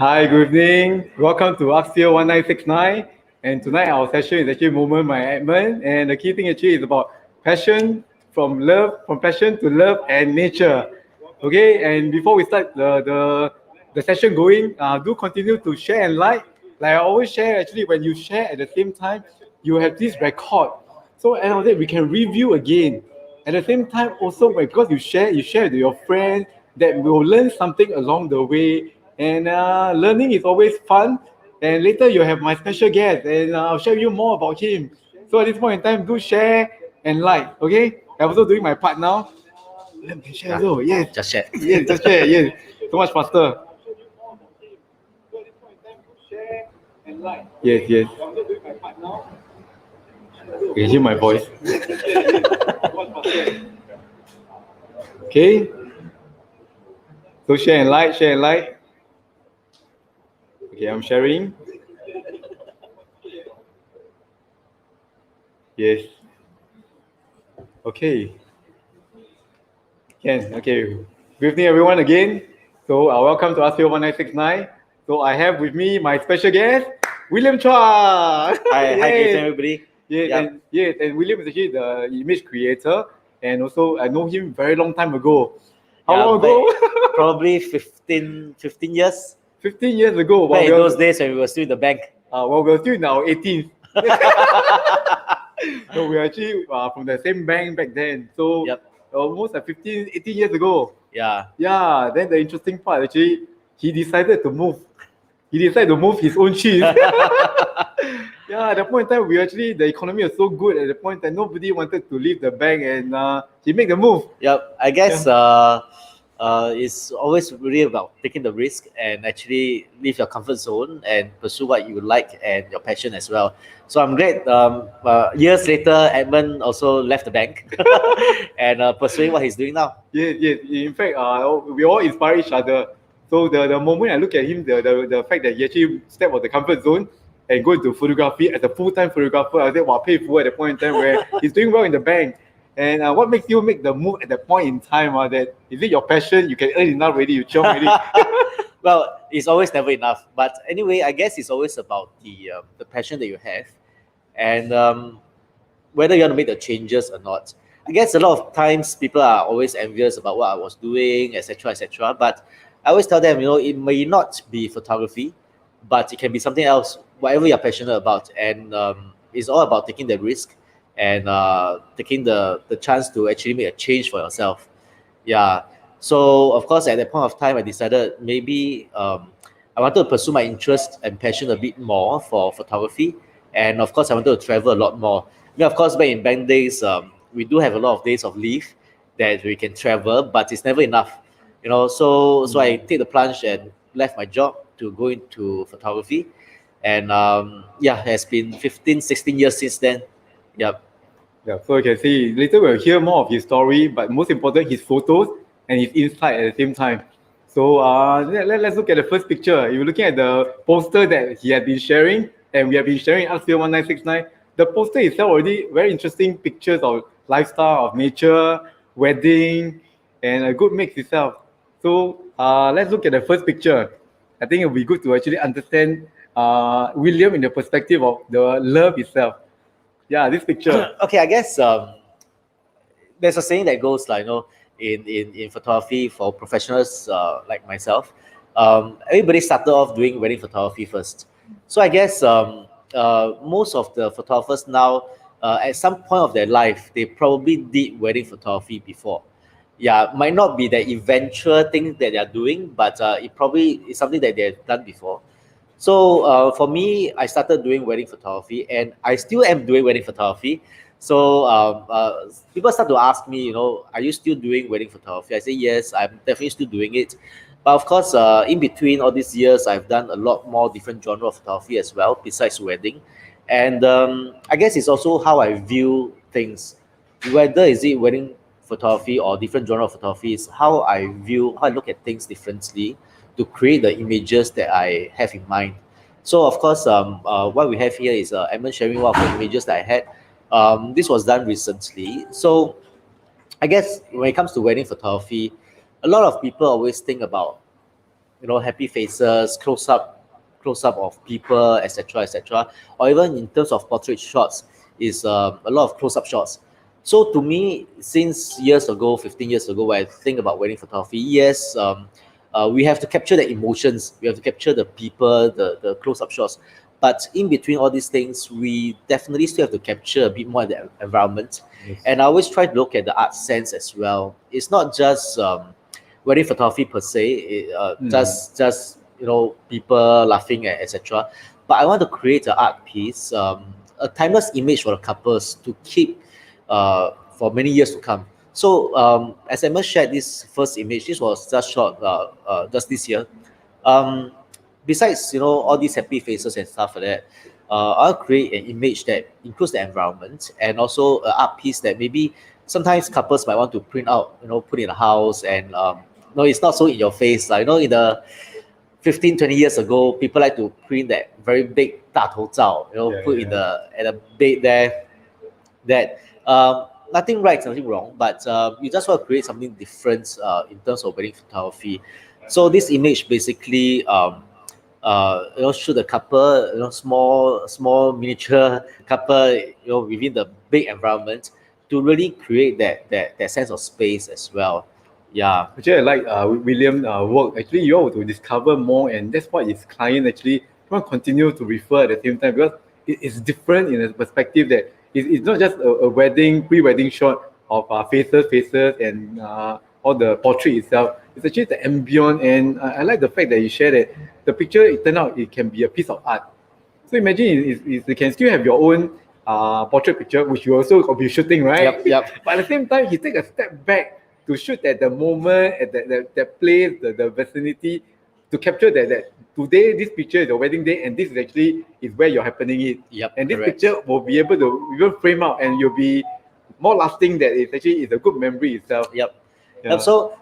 Hi, good evening. Welcome to Axio 1969. And tonight our session is actually Moment by Edmund. And the key thing actually is about passion from passion to love and nature. Okay, and before we start the session going, do continue to share and like. Like I always share, actually, when you share at the same time, you have this record. So end of the day, we can review again. At the same time, also because you share with your friends that will learn something along the way. And learning is always fun. And later you have my special guest, and I'll share you more about him. So at this point in time, do share and like. Okay, I'm also doing my part now. Let me share also. Yes, Just share. yes, just share. Yes, so much faster. Yes, yes. You can hear my voice. Okay. So share and like, share and like. Okay, I'm sharing. Yes. Okay. Okay. Good evening, everyone, again. So, welcome to Askio 1969. So, I have with me my special guest, William Chua. Hi, good evening, everybody. And William is actually the image creator, and also I know him very long time ago. How long ago? Probably 15 years. 15 years ago. Back in those days when we were still in the bank. Well, we're still in our 18th. So we're actually from the same bank back then. So almost like 15, 18 years ago. Yeah. Yeah, then the interesting part, actually, he decided to move. He decided to move his own cheese. Yeah, at the point in time, the economy was so good at the point that nobody wanted to leave the bank, and he made the move. Yep. I guess it's always really about taking the risk and actually leave your comfort zone and pursue what you like and your passion as well. So I'm glad years later, Edmund also left the bank and pursuing what he's doing now. Yes, yes. In fact, we all inspire each other. So the moment I look at him, the fact that he actually stepped out of the comfort zone and go into photography as a full-time photographer, I said, wow, pay full at the point in time where he's doing well in the bank. And what makes you make the move at that point in time? That is it your passion? You can earn enough already, you chiong already. Well, it's always never enough. But anyway, I guess it's always about the passion that you have, and whether you want to make the changes or not. I guess a lot of times people are always envious about what I was doing, etc., etc. But I always tell them, it may not be photography, but it can be something else, whatever you're passionate about, and it's all about taking the risk and taking the chance to actually make a change for yourself. Yeah. So of course, at that point of time, I decided maybe I wanted to pursue my interest and passion a bit more for photography, and of course, I wanted to travel a lot more. Of course, back in bank days, we do have a lot of days of leave that we can travel, but it's never enough. So I take the plunge and left my job to go into photography, and it has been 15, 16 years since then. Yep. Yeah, so you can see later we'll hear more of his story, but most important, his photos and his insight at the same time. So let's look at the first picture. You're looking at the poster that he had been sharing, and we have been sharing Artsfield 1969. The poster itself already very interesting pictures of lifestyle, of nature, wedding, and a good mix itself. So let's look at the first picture. I think it'll be good to actually understand William in the perspective of the love itself. Yeah, this picture. Okay, I guess there's a saying that goes like, in photography for professionals like myself, everybody started off doing wedding photography first. So I guess most of the photographers now, at some point of their life, they probably did wedding photography before. Yeah, might not be the eventual thing that they're doing, but it probably is something that they've done before. So for me, I started doing wedding photography, and I still am doing wedding photography. So people start to ask me, are you still doing wedding photography? I say yes, I'm definitely still doing it. But of course, in between all these years, I've done a lot more different genre of photography as well, besides wedding. And I guess it's also how I view things. Whether is it wedding photography or different genre of photography, is how I look at things differently to create the images that I have in mind. So of course, what we have here is Edmund sharing one of the images that I had. This was done recently. So I guess when it comes to wedding photography, a lot of people always think about happy faces, close up of people, etc., etc., or even in terms of portrait shots, is a lot of close up shots. So to me, since years ago, 15 years ago, when I think about wedding photography, yes, we have to capture the emotions, we have to capture the people, the close up shots. But in between all these things, we definitely still have to capture a bit more of the environment. Yes. And I always try to look at the art sense as well. It's not just wedding photography per se, just people laughing, etc. But I want to create an art piece, a timeless image for the couples to keep for many years to come. So as Emma shared this first image, this was just shot just this year. Besides all these happy faces and stuff like that, I'll create an image that includes the environment, and also an art piece that maybe sometimes couples might want to print out, put in a house, and no, it's not so in your face. Like, in the 15, 20 years ago, people like to print that very big 大头照, put in at a bed there. That nothing right, nothing wrong, but you just want to create something different in terms of wedding photography. So this image basically show the couple, small miniature couple, within the big environment, to really create that sense of space as well. Yeah. Actually, I like William work. Actually, you all to discover more, and that's what his client actually want to continue to refer at the same time, because it's different in a perspective that it's not just a wedding, pre-wedding shot of faces, and all the portrait itself. It's actually the ambient, and I like the fact that you share that the picture, it turned out it can be a piece of art. So imagine you can still have your own portrait picture, which you also will be shooting, right? Yep. But at the same time, you take a step back to shoot at the moment, at that place, the vicinity, to capture that today this picture is the wedding day, and this is actually is where you're happening it. Yep, and this correct. picture will be able to even frame out, and you'll be more lasting. That it actually is a good memory itself. Yep. Yeah. So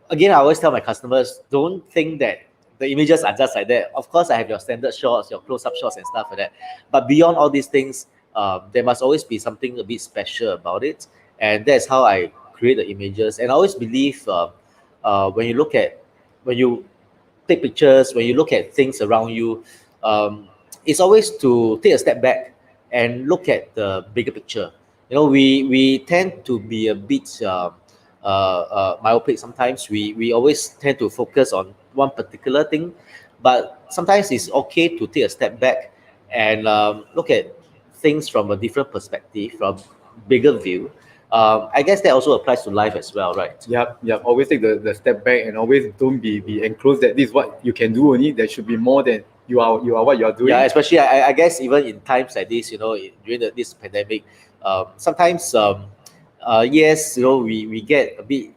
again, I always tell my customers, don't think that the images are just like that. Of course, I have your standard shots, your close-up shots and stuff like that. But beyond all these things, there must always be something a bit special about it. And that's how I create the images. And I always believe when you take pictures, when you look at things around you, it's always to take a step back and look at the bigger picture. We tend to be a bit myopic sometimes. We always tend to focus on one particular thing, but sometimes it's okay to take a step back and look at things from a different perspective, from bigger view. I guess that also applies to life as well, right? Yep. Always take the step back, and always don't be enclosed that this is what you can do only. There should be more than you are what you are doing. Yeah, especially I guess even in times like this, during this pandemic, sometimes yes, we get a bit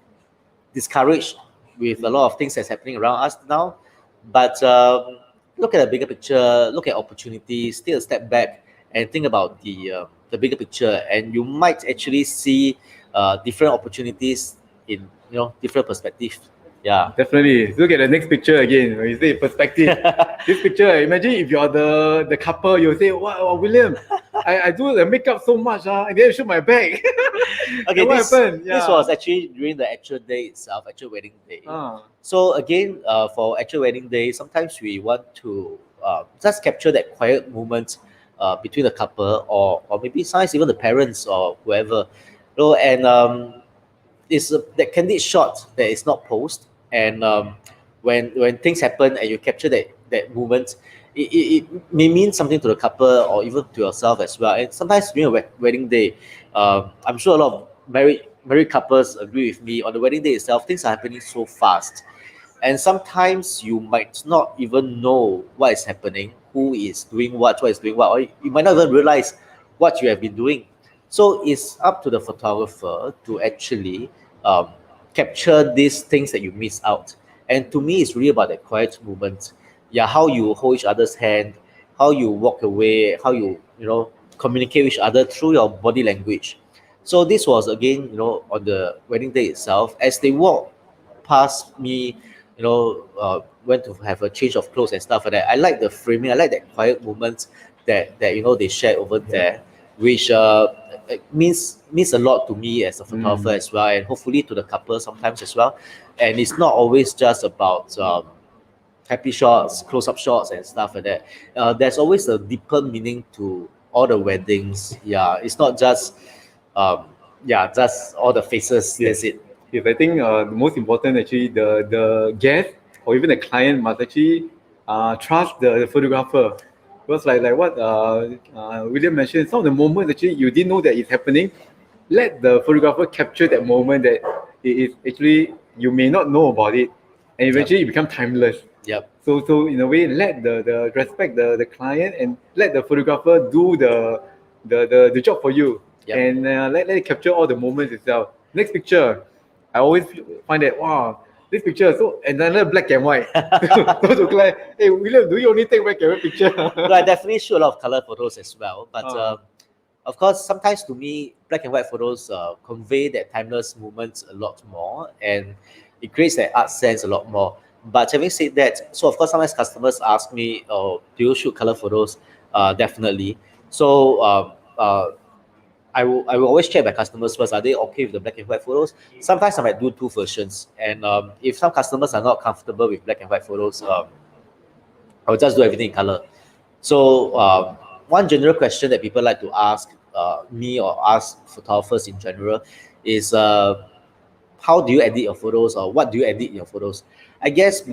discouraged with a lot of things that's happening around us now. But look at the bigger picture, look at opportunities, take a step back and think about the bigger picture, and you might actually see different opportunities in different perspectives. Yeah, definitely. Look at the next picture again. When you say perspective, this picture, imagine if you're the couple, you say, "Wow, William, I do the makeup so much, and then shoot my back." Okay, what happened? This was actually during the actual day itself, actual wedding day. Ah. So again, for actual wedding day, sometimes we want to just capture that quiet moment between the couple, or maybe sometimes even the parents or whoever. And it's that candid shot that is not posed. And when things happen and you capture that moment, it may mean something to the couple or even to yourself as well. And sometimes during a wedding day, I'm sure a lot of married couples agree with me. On the wedding day itself, things are happening so fast, and sometimes you might not even know what is happening, who is doing what is doing what, or you might not even realize what you have been doing. So it's up to the photographer to actually capture these things that you miss out. And to me, it's really about that quiet moment. Yeah, how you hold each other's hand, how you walk away, how you communicate with each other through your body language. So this was again, on the wedding day itself, as they walk past me, went to have a change of clothes and stuff like that. I like the framing. I like that quiet moments that they shared over there, which means a lot to me as a photographer as well, and hopefully to the couple sometimes as well. And it's not always just about happy shots, close-up shots, and stuff like that. There's always a deeper meaning to all the weddings. Yeah, it's not just just all the faces. Yes. That's it. Yes, I think the most important actually the guest or even the client must actually trust the photographer. Because like what William mentioned, some of the moments actually you didn't know that it's happening. Let the photographer capture that moment that it is actually you may not know about it, and eventually it becomes timeless. Yep. So in a way, let the respect the client and let the photographer do the job for you. Yep. And let it capture all the moments itself. Next picture, I always find that wow, this picture so another black and white. So to client, hey William, do you only take black and white picture? No, I definitely shoot a lot of color photos as well, but of course, sometimes to me, black and white photos convey that timeless moments a lot more, and it creates that art sense a lot more. But having said that, so of course, sometimes customers ask me, "Oh, do you shoot color photos?" Definitely. So I will always check my customers first. Are they okay with the black and white photos? Sometimes I might do two versions, and if some customers are not comfortable with black and white photos, I'll just do everything in color. So one general question that people like to ask me or ask photographers in general is how do you edit your photos, or what do you edit in your photos? I guess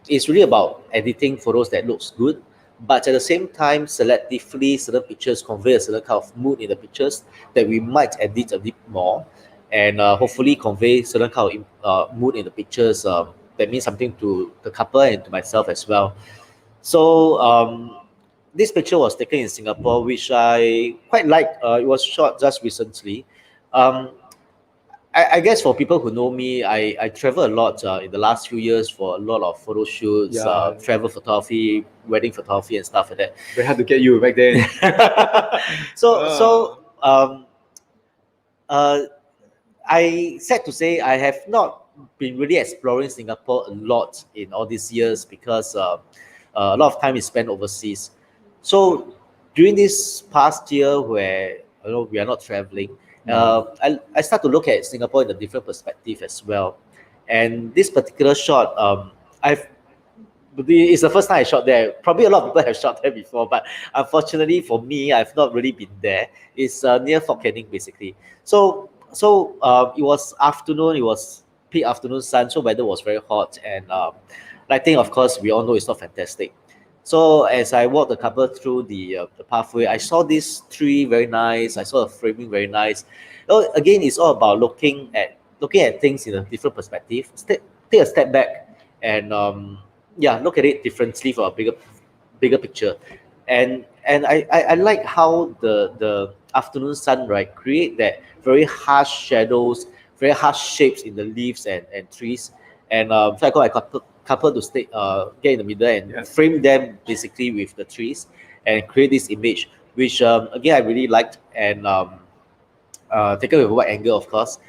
it's really about editing photos that looks good, but at the same time, selectively, certain pictures convey a certain kind of mood in the pictures that we might edit a bit more, and hopefully convey certain kind of mood in the pictures that means something to the couple and to myself as well. So this picture was taken in Singapore, which I quite like. It was shot just recently. I guess for people who know me, I travel a lot in the last few years for a lot of photo shoots, Yeah. travel photography, wedding photography, and stuff like that. Very hard to get you back then. So I sad to say I have not been really exploring Singapore a lot in all these years because a lot of time is spent overseas. So during this past year where we are not traveling, I start to look at Singapore in a different perspective as well. And this particular shot, it's the first time I shot there. Probably a lot of people have shot there before, but unfortunately for me, I've not really been there. It's near Fort Canning, basically. So it was afternoon. It was peak afternoon sun, so weather was very hot, and lighting, of course, we all know it's not fantastic. So as I walked the couple through the pathway, I saw this tree very nice. I saw the framing very nice. Again, it's all about looking at things in a different perspective. Take a step back and look at it differently from a bigger picture. And I like how the afternoon sun, right, create that very harsh shadows, very harsh shapes in the leaves and trees. And so I got my couple to stay get in the middle and frame them basically with the trees and create this image, which again I really liked, and taken with a wide angle, of course,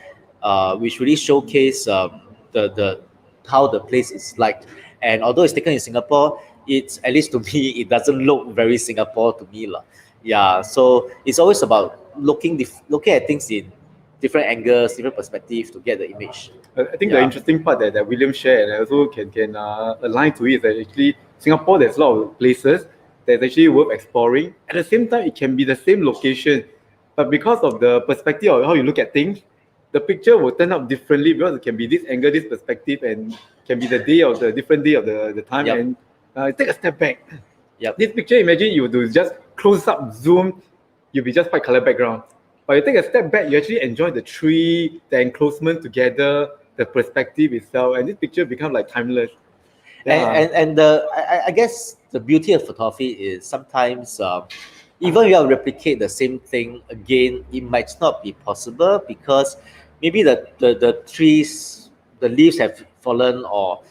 which really showcase the how the place is like. And although it's taken in Singapore, it's, at least to me, it doesn't look very Singapore to me lah. Yeah, so it's always about looking at things in different angles, different perspective to get the image. I think the interesting part that William shared, and I also can align to it, is that actually Singapore, there's a lot of places that's actually worth exploring. At the same time, it can be the same location, but because of the perspective of how you look at things, the picture will turn out differently, because it can be this angle, this perspective, and can be the different day of the time. And take a step back. This picture, imagine you do just close up, zoom, you'll be just white color background. But you take a step back, you actually enjoy the tree, the enclosement together, the perspective itself, and this picture becomes like timeless. I guess the beauty of photography is sometimes even if you replicate the same thing again, it might not be possible because maybe the trees, the leaves have fallen, or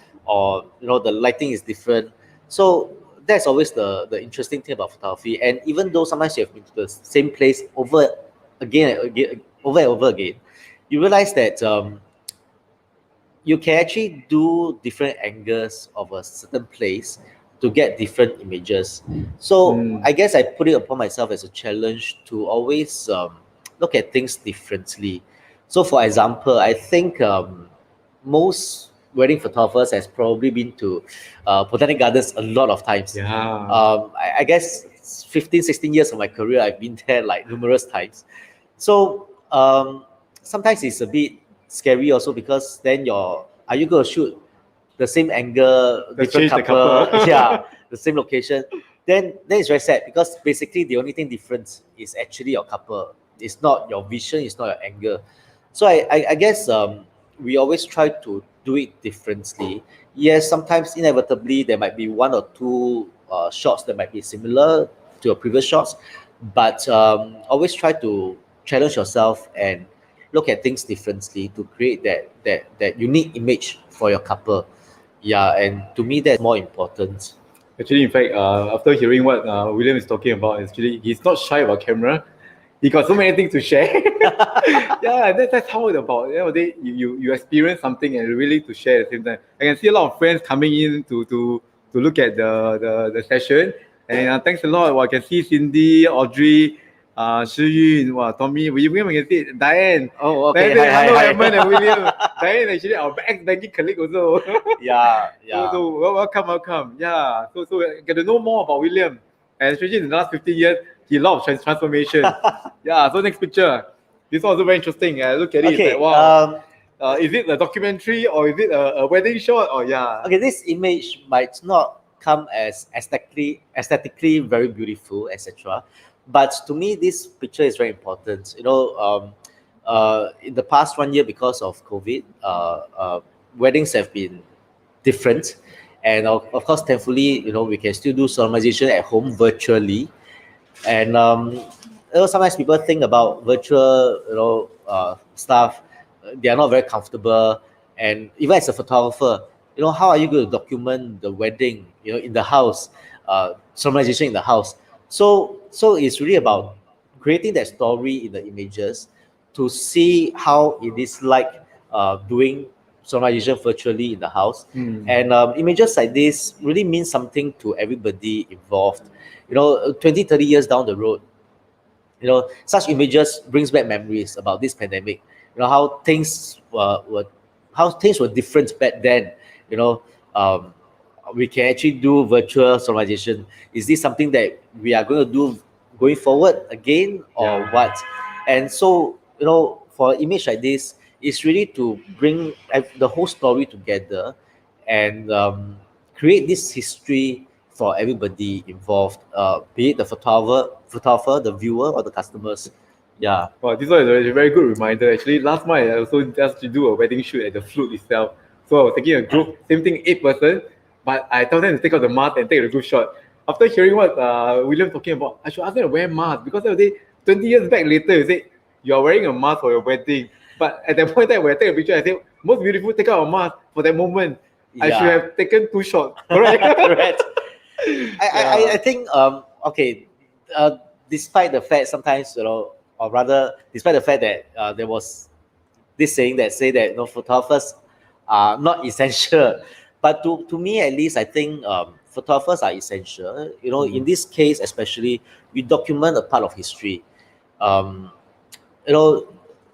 the lighting is different. So that's always the interesting thing about photography. And even though sometimes you have been to the same place over and over again, you realize that you can actually do different angles of a certain place to get different images. So I guess I put it upon myself as a challenge to always look at things differently. So for example, I think most wedding photographers has probably been to Botanic Gardens a lot of times. Yeah. I guess 15, 16 years of my career, I've been there like numerous times. So sometimes it's a bit scary also, because then are you going to shoot the same angle, different change the couple, couple. yeah, the same location? Then it's very sad, because basically the only thing different is actually your couple. It's not your vision, it's not your angle. So I guess we always try to do it differently. Yes, sometimes inevitably there might be one or two shots that might be similar to your previous shots, but always try to challenge yourself and look at things differently to create that unique image for your couple. Yeah, and to me that's more important. Actually, in fact, after hearing what William is talking about, actually, he's not shy about camera. He got so many things to share. Yeah, that's how it's about. You experience something and really to share at the same time. I can see a lot of friends coming in to look at the session. And thanks a lot. Well, I can see Cindy, Audrey, Shi Yun, Tommy, William, I can see Diane. Oh, okay. Diane, Hi, hello, hi, hi. Edmund and William. Diane, actually, our ex-banking colleague also. Yeah, yeah. So welcome. Yeah. So get to know more about William, and especially in the last 15 years, he loves transformation. Yeah. So next picture, this one also very interesting. Look at it. Okay. It's like, wow. Is it a documentary or is it a wedding shot? Or yeah. Okay, this image might not come as aesthetically very beautiful, etc. But to me, this picture is very important. In the past 1 year, because of COVID, weddings have been different, and of course, thankfully, we can still do solemnization at home virtually. And sometimes people think about virtual, stuff. They are not very comfortable, and even as a photographer, how are you going to document the wedding, in the house, solemnization in the house? So it's really about creating that story in the images to see how it is like doing solemnization virtually in the house. And images like this really mean something to everybody involved. 20, 30 years down the road, such images brings back memories about this pandemic. How things were different back then. We can actually do virtual solemnization. Is this something that we are going to do going forward again, or what? And so, for an image like this, it's really to bring the whole story together and create this history for everybody involved, be it the photographer, the viewer, or the customers. Yeah. Wow, this one is a very good reminder. Actually, last month I also just to do a wedding shoot at the flute itself. So I was taking a group, same thing, 8 person, but I told them to take out the mask and take a group shot. After hearing what William talking about, I should ask them to wear mask, because the day 20 years back later, you say you are wearing a mask for your wedding. But at that point in time, when I take a picture, I say most beautiful, take out a mask for that moment. I should have taken 2 shots. Correct. Correct. I think despite the fact sometimes, or rather despite the fact that there was this saying that say that photographers are not essential, but to me at least, I think photographers are essential. In this case especially, we document a part of history.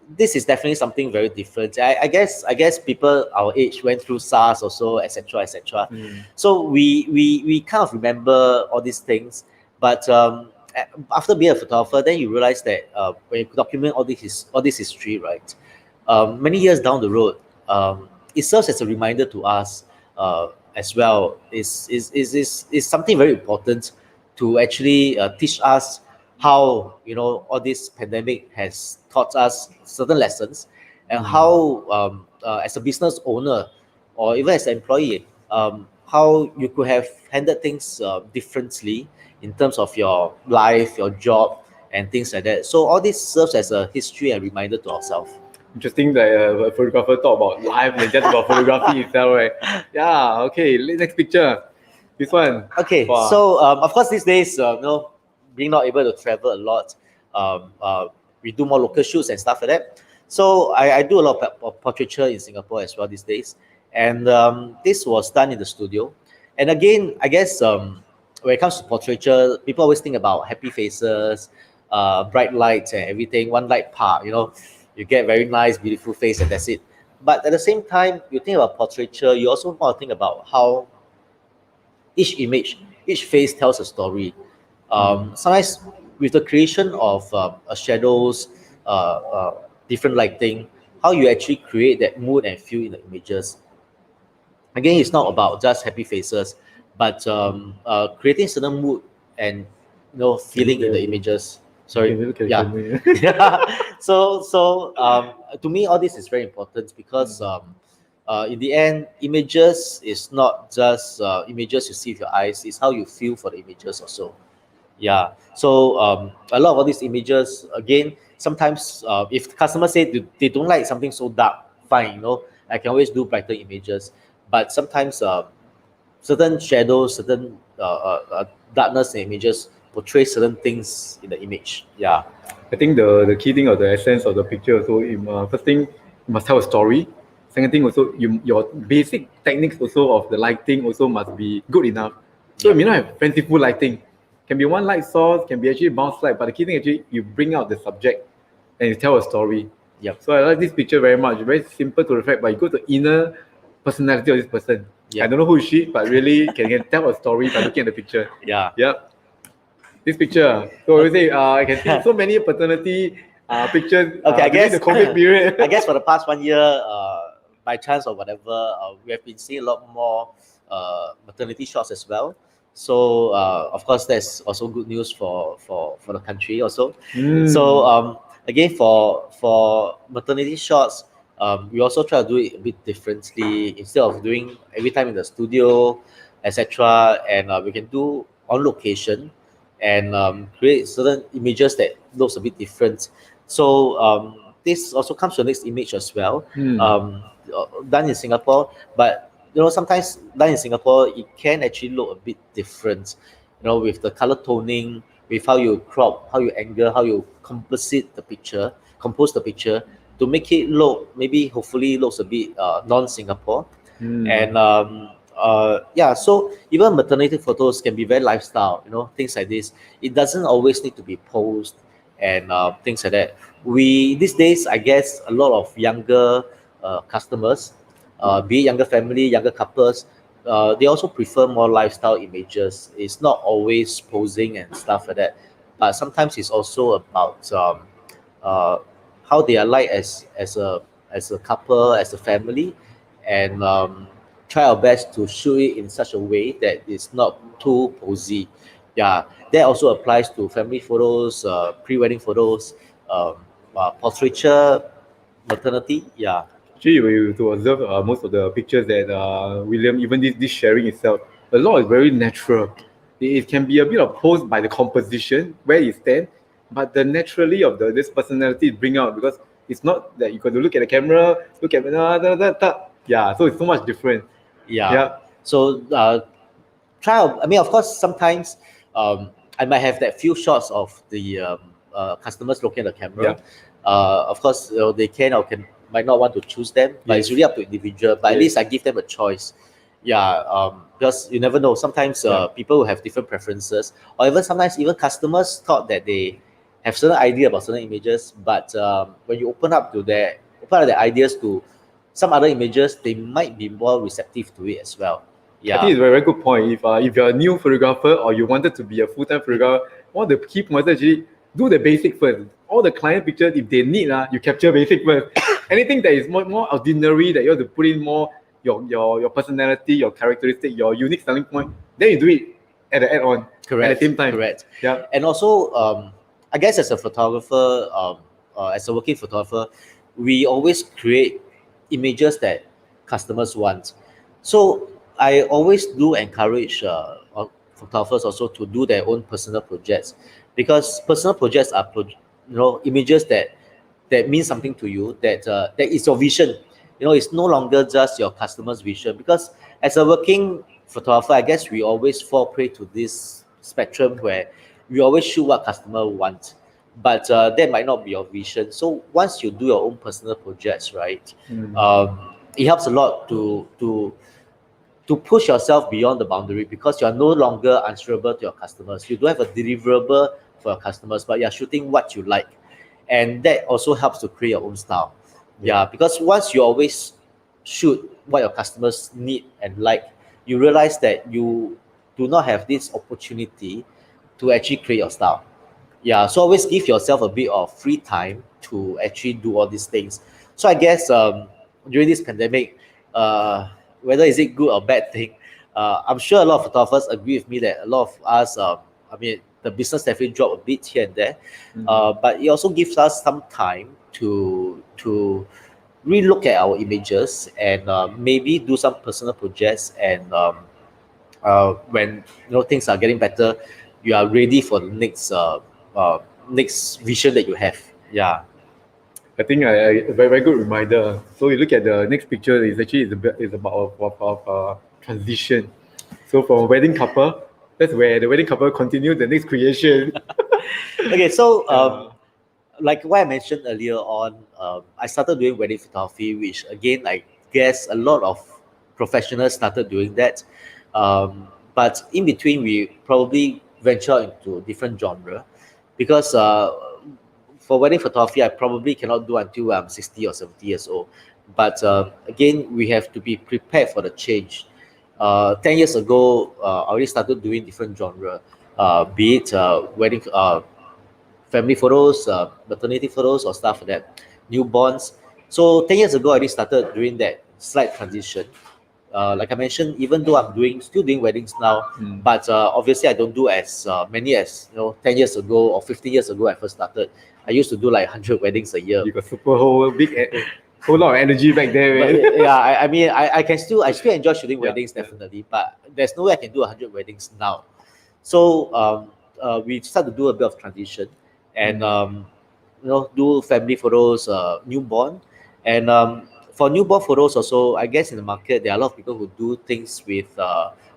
This is definitely something very different. I guess people our age went through SARS also, etc., etc. So we kind of remember all these things, but after being a photographer, then you realize that when you document all this history, right, many years down the road, it serves as a reminder to us as well. Is something very important to actually teach us how all this pandemic has taught us certain lessons, and how as a business owner or even as an employee, how you could have handled things differently in terms of your life, your job, and things like that. So all this serves as a history and reminder to ourselves. Interesting that a photographer talk about life and just about photography itself, right? Yeah. Okay. Next picture. This one. Okay. Wow. So of course these days, being not able to travel a lot, we do more local shoots and stuff like that. So I do a lot of portraiture in Singapore as well these days, and this was done in the studio. And again, I guess when it comes to portraiture, people always think about happy faces, bright lights and everything, one light par. You get very nice, beautiful face, and that's it. but at the same time, you think about portraiture, you also want to think about how each image, each face tells a story. Sometimes with the creation of shadows, different lighting, how you actually create that mood and feel in the images. Again, it's not about just happy faces, but creating certain mood and feeling in the images. Sorry, Can you look at the yeah, camera? yeah. So to me, all this is very important because in the end, images is not just images you see with your eyes; it's how you feel for the images also. Yeah. So a lot of all these images, again, sometimes if customers say they don't like something so dark, fine, I can always do brighter images. But sometimes certain shadows, certain darkness in images portray certain things in the image. Yeah. I think the key thing or the essence of the picture also, first thing, you must tell a story. Second thing also, your basic techniques also of the lighting also must be good enough. So you may not have fanciful lighting. Can be one light source, can be actually bounce light, but the key thing actually you bring out the subject and you tell a story. Yep. So I like this picture very much. Very simple to reflect, but you go to inner personality of this person. Yep. I don't know who is she, but really can tell a story by looking at the picture. Yeah. Yep. This picture. So I say I can see so many paternity pictures Okay, I during guess the COVID period. I guess for the past 1 year, by chance or whatever, we have been seeing a lot more maternity shots as well. So of course, that's also good news for the country also. So again, for maternity shots, we also try to do it a bit differently instead of doing every time in the studio, etc. And we can do on location and create certain images that looks a bit different. So this also comes to the next image as well, done in Singapore. But sometimes done in Singapore, it can actually look a bit different. With the color toning, with how you crop, how you angle, how you compose the picture to make it look maybe hopefully looks a bit non-Singapore. And yeah, so even maternity photos can be very lifestyle, things like this. It doesn't always need to be posed and things like that. We these days, I guess, a lot of younger customers, be it younger family, younger couples, they also prefer more lifestyle images. It's not always posing and stuff like that, but sometimes it's also about uh, how they are like as a couple, as a family, and try our best to shoot it in such a way that it's not too posy. Yeah, that also applies to family photos, pre-wedding photos, portraiture, maternity. Yeah, Actually, when you to observe most of the pictures that William, even this sharing itself, a lot is very natural. It can be a bit of posed by the composition where you stand, but the naturally of this personality bring out because it's not that you got to look at the camera, look at yeah. So it's so much different. yeah. Yeah. So I mean, of course, sometimes I might have that few shots of the customers looking at the camera. Of course, they can or might not want to choose them, but it's really up to individual. But at least I give them a choice. Yeah, because you never know. Sometimes people will have different preferences, or even sometimes even customers thought that they have certain idea about certain images, but when you open up their ideas to some other images, they might be more receptive to it as well. I think it's a very, very good point. If you're a new photographer or you wanted to be a full-time photographer, one of the key points is actually do the basic first. All the client pictures, if they need, you capture basic first. Anything that is more ordinary, that you have to put in more your personality, your characteristic, your unique selling point, then you do it at the add-on. Correct. At the same time. Correct. Yeah. And also, I guess as a photographer, as a working photographer, we always create images that customers want. So I always do encourage photographers also to do their own personal projects, because personal projects are images that mean something to you, that is your vision. It's no longer just your customer's vision, because as a working photographer, I guess we always fall prey to this spectrum where we always shoot what customer wants, but that might not be your vision. So once you do your own personal projects, right, it helps a lot to push yourself beyond the boundary, because you are no longer answerable to your customers. You don't have a deliverable for your customers, but you're shooting what you like. And that also helps to create your own style. Yeah, because once you always shoot what your customers need and like, you realize that you do not have this opportunity to actually create your style. Yeah, so always give yourself a bit of free time to actually do all these things. So I guess during this pandemic, whether is it good or bad thing, I'm sure a lot of photographers agree with me that a lot of us, I mean, the business definitely dropped a bit here and there, but it also gives us some time to relook at our images and maybe do some personal projects, and when things are getting better, you are ready for the uh, next vision that you have. Yeah. I think a very, very good reminder. So you look at the next picture, is about transition. So from a wedding couple, that's where the wedding couple continue the next creation. Okay, so like what I mentioned earlier on, I started doing wedding photography, which again, I guess a lot of professionals started doing that. But in between, we probably venture into different genre, because for wedding photography, I probably cannot do until I'm 60 or 70 years old. But again, we have to be prepared for the change. 10 years ago, I already started doing different genre, be it wedding, family photos, maternity photos, or stuff like that, newborns. So 10 years ago, I already started doing that slight transition. Like I mentioned, even though I'm still doing weddings now, but obviously I don't do as many as 10 years ago or 15 years ago I first started. I used to do like 100 weddings a year. You got super whole lot of energy back there, But man. yeah, I mean, I still enjoy shooting weddings, definitely, but there's no way I can do 100 weddings now. So we start to do a bit of transition, and do family photos, newborn, and for newborn photos also, I guess in the market there are a lot of people who do things with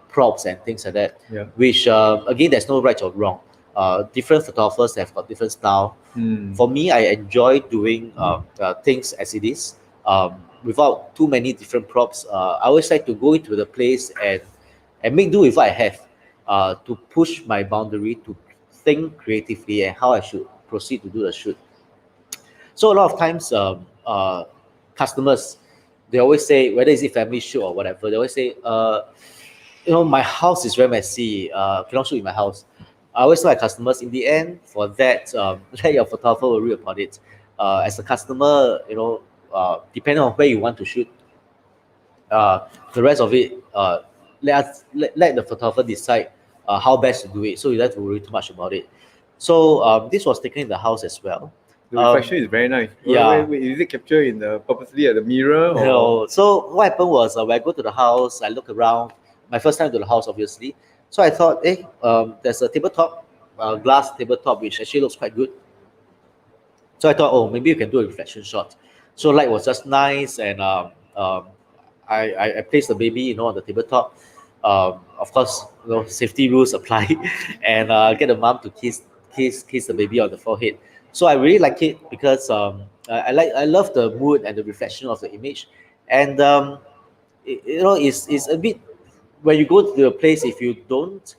props and things like that, Yeah. which again, there's no right or wrong. Different photographers have got different style. For me, I enjoy doing things as it is, without too many different props. I always like to go into the place and make do with what I have, to push my boundary, to think creatively and how I should proceed to do the shoot. So a lot of times, customers, they always say, whether is it family shoot or whatever, they always say, my house is very messy. Cannot shoot in my house. I always tell my customers, in the end, for that, let your photographer worry about it. As a customer, depending on where you want to shoot, the rest of it, let the photographer decide how best to do it. So you don't have to worry too much about it. So this was taken in the house as well. The reflection is very nice. Yeah. Wait, is it captured in purposely at the mirror? Or? No. So what happened was, when I go to the house, I look around. My first time to the house, obviously. So I thought, there's a tabletop, glass tabletop, which actually looks quite good. So I thought, oh, maybe you can do a reflection shot. So light was just nice, and I placed the baby, on the tabletop. Of course, safety rules apply, and get the mom to kiss the baby on the forehead. So I really like it because I love the mood and the reflection of the image, and it's a bit, when you go to a place, if you don't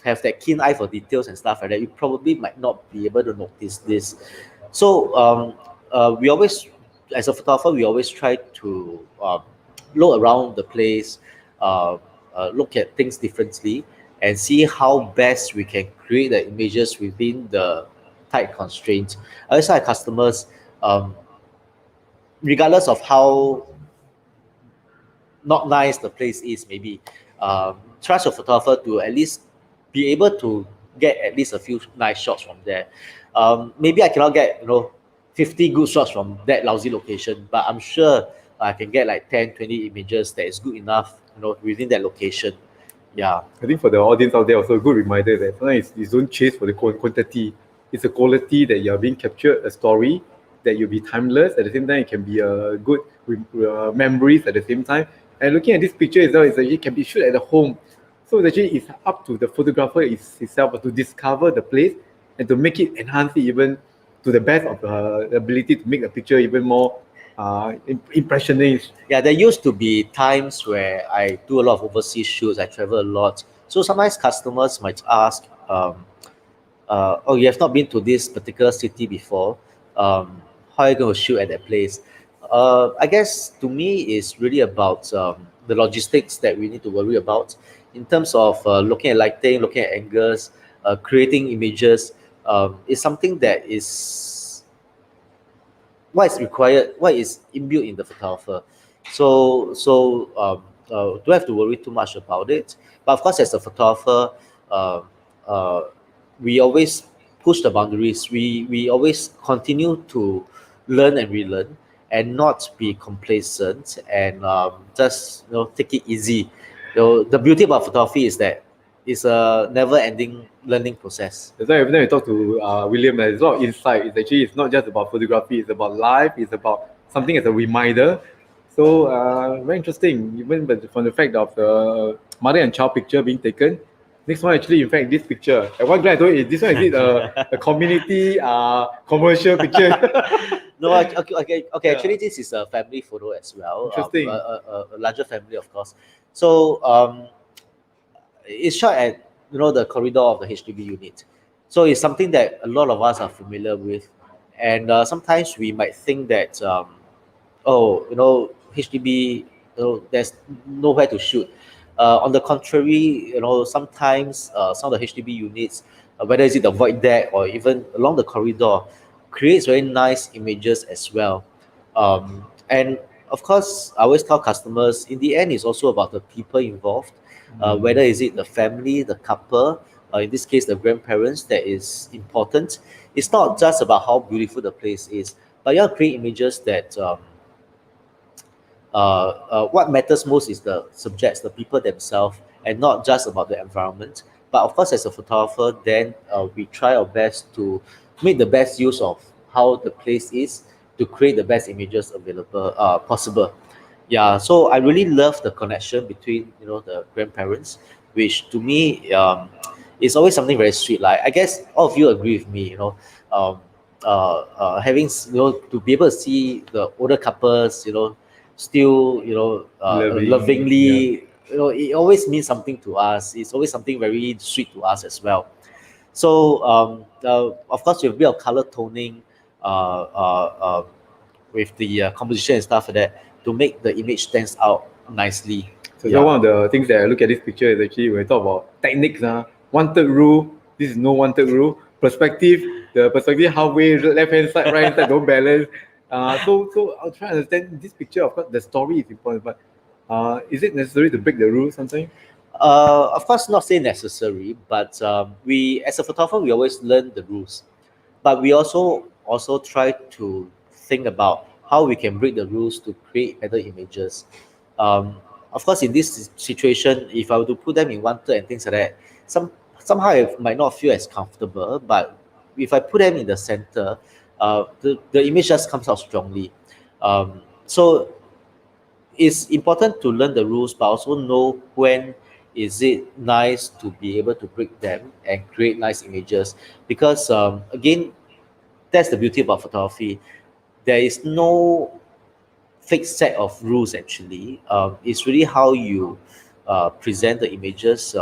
have that keen eye for details and stuff like that, you probably might not be able to notice this. So we always, as a photographer, we always try to look around the place, look at things differently, and see how best we can create the images within the tight constraints. I always tell our customers, regardless of how not nice the place is, maybe trust your photographer to at least be able to get at least a few nice shots from there. Maybe I cannot get 50 good shots from that lousy location, but I'm sure I can get like 10, 20 images that is good enough within that location. Yeah. I think for the audience out there, also a good reminder that sometimes you don't chase for the quantity. It's a quality that you are being captured, a story that you'll be timeless. At the same time, it can be a good memories at the same time. And looking at this picture itself, it can be shot at the home. So it's up to the photographer itself to discover the place and to make it, enhance it even to the best of her ability to make the picture even more impressionist. Yeah, there used to be times where I do a lot of overseas shoots. I travel a lot. So sometimes customers might ask, oh, you have not been to this particular city before. how are you going to shoot at that place? I guess to me it's really about the logistics that we need to worry about in terms of looking at lighting, looking at angles, creating images. Is something that is what is required, what is inbuilt in the photographer. Don't have to worry too much about it. But of course, as a photographer, uh, uh, we always push the boundaries. We always continue to learn and relearn, and not be complacent, and just take it easy. The beauty about photography is that it's a never-ending learning process. That's why every time we talk to William, there's a lot of insight. It's not just about photography, it's about life, it's about something as a reminder. So very interesting, even from the fact of the mother and child picture being taken. Next one actually, in fact, this picture. And one glad I told you, this one is it a community commercial picture? No, okay. Actually, this is a family photo as well. Interesting. A larger family, of course. So it's shot at the corridor of the HDB unit. So it's something that a lot of us are familiar with, and sometimes we might think that HDB, there's nowhere to shoot. On the contrary, sometimes some of the HDB units, whether is it the void deck or even along the corridor, creates very nice images as well. And of course, I always tell customers, in the end, it's also about the people involved. Whether is it the family, the couple, in this case, the grandparents, that is important. It's not just about how beautiful the place is, but you have to create images that what matters most is the subjects, the people themselves, and not just about the environment. But of course, as a photographer, then we try our best to make the best use of how the place is to create the best images available possible. Yeah, so I really love the connection between the grandparents, which to me is always something very sweet. Like, I guess all of you agree with me. Having to be able to see the older couples, still lovingly, it always means something to us. It's always something very sweet to us as well. So of course, with a bit of color toning, with the composition and stuff like that, to make the image stands out nicely. So one of the things that I look at this picture is actually when we talk about techniques, one-third rule, this is no one-third rule. Perspective, the perspective halfway, left-hand side, right-hand side, don't balance. So I'll try to understand this picture. Of course, the story is important, but is it necessary to break the rules sometimes? Of course, not say necessary, but we, as a photographer, we always learn the rules. But we also try to think about how we can break the rules to create better images. Of course, in this situation, if I were to put them in one third and things like that, somehow I might not feel as comfortable. But if I put them in the center, the image just comes out strongly. So it's important to learn the rules, but also know when is it nice to be able to break them and create nice images. Because again, that's the beauty about photography. There is no fixed set of rules actually. It's really how you present the images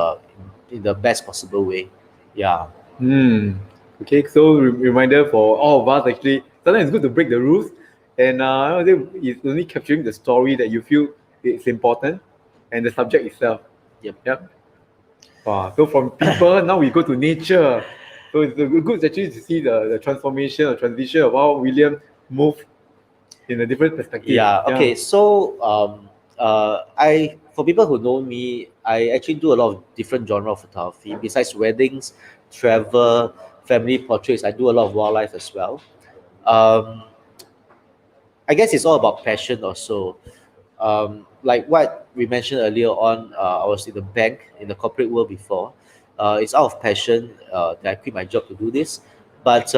in the best possible way. Yeah. Okay, so reminder for all of us actually, sometimes it's good to break the rules, and it's only capturing the story that you feel it's important, and the subject itself. Yep. Wow. So from people, now we go to nature. So it's good actually to see the transformation or transition of how William moved in a different perspective. Yeah. Okay. So for people who know me, I actually do a lot of different genre of photography. Besides weddings, travel, family portraits, I do a lot of wildlife as well. I guess it's all about passion also. Like what we mentioned earlier on, I was in the bank, in the corporate world before. It's out of passion that I quit my job to do this. But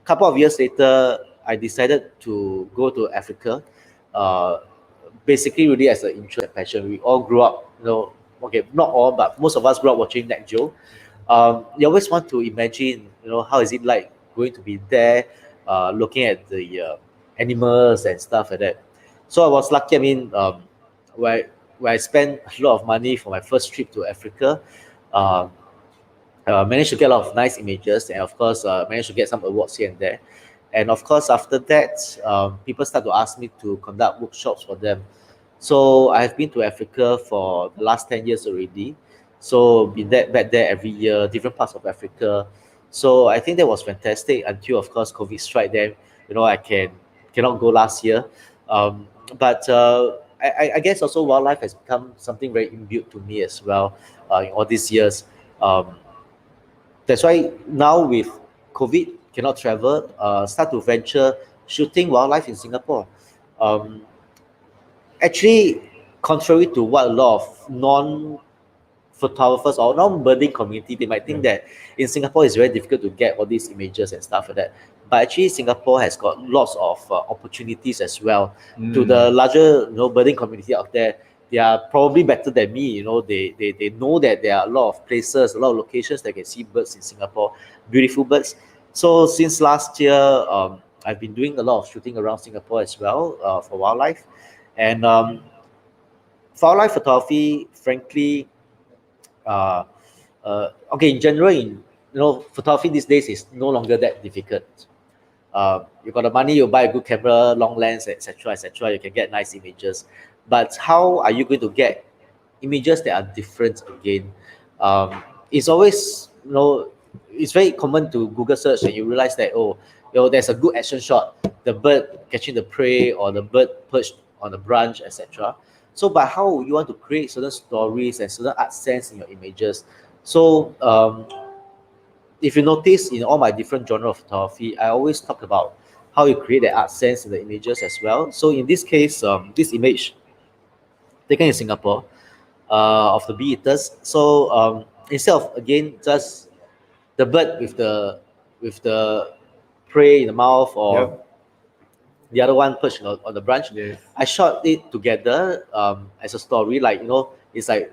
couple of years later, I decided to go to Africa. Basically, really as an interest and passion. We all grew up, okay, not all, but most of us grew up watching Nat Geo. You always want to imagine, how is it like going to be there, looking at the animals and stuff like that. So I was lucky. I mean, where I spent a lot of money for my first trip to Africa, managed to get a lot of nice images, and of course, managed to get some awards here and there. And of course, after that, people start to ask me to conduct workshops for them. So I have been to Africa for the last 10 years already. So been back there every year, different parts of Africa. So I think that was fantastic until, of course, COVID struck. Then I cannot go last year. But I guess also wildlife has become something very imbued to me as well in all these years. Um, that's why now with COVID cannot travel, start to venture shooting wildlife in Singapore. Um, Actually, contrary to what a lot of non-photographers or non-birding community, they might think that in Singapore it's very difficult to get all these images and stuff like that. But actually, Singapore has got lots of opportunities as well. To the larger birding community out there, they are probably better than me. They know that there are a lot of places, a lot of locations that can see birds in Singapore, beautiful birds. So since last year, I've been doing a lot of shooting around Singapore as well for wildlife. And wildlife photography, frankly, okay, in general, photography these days is no longer that difficult. You got the money, you buy a good camera, long lens, etc., etc. You can get nice images. But how are you going to get images that are different again? It's always, it's very common to Google search and you realize that, there's a good action shot, the bird catching the prey or the bird perched on a branch, etc. So, but how you want to create certain stories and certain art sense in your images? So, if you notice in all my different genre of photography, I always talk about how you create that art sense in the images as well. So in this case, this image taken in Singapore of the bee eaters. So instead of again just the bird with the prey in the mouth or the other one perched on the branch, I shot it together as a story. Like it's like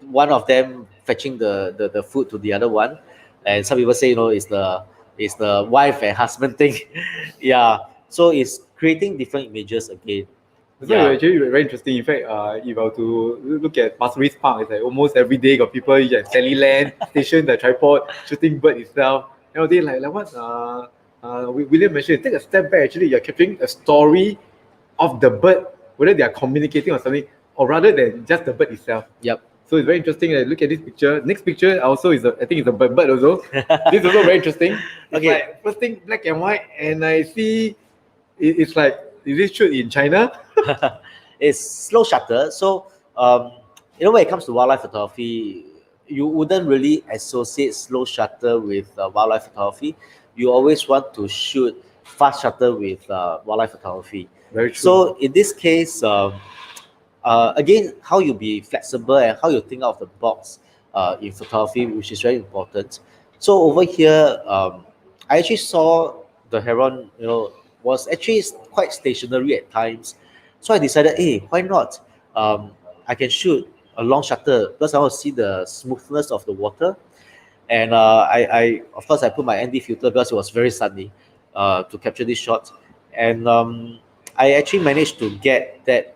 one of them fetching the food to the other one, and some people say it's the wife and husband thing. Yeah, so it's creating different images again. So actually very interesting. In fact, if I were to look at Pasir Ris Park, it's like almost every day got people at Stanley Land station the tripod shooting bird itself. They like what William mentioned. Take a step back. Actually, you're capturing a story of the bird, whether they are communicating or something, or rather than just the bird itself. Yep. So it's very interesting. Look at this picture. Next picture also is I think it's a bird also. This is also very interesting. It's like first thing black and white, and I see it's like, is this shoot in China? It's slow shutter. So when it comes to wildlife photography, you wouldn't really associate slow shutter with wildlife photography. You always want to shoot fast shutter with wildlife photography. Very true. So in this case, again, how you be flexible and how you think out of the box in photography, which is very important. So over here, I actually saw the heron, was actually quite stationary at times. So I decided, hey, why not? I can shoot a long shutter because I want to see the smoothness of the water. And I of course, I put my ND filter because it was very sunny to capture this shot. And I actually managed to get that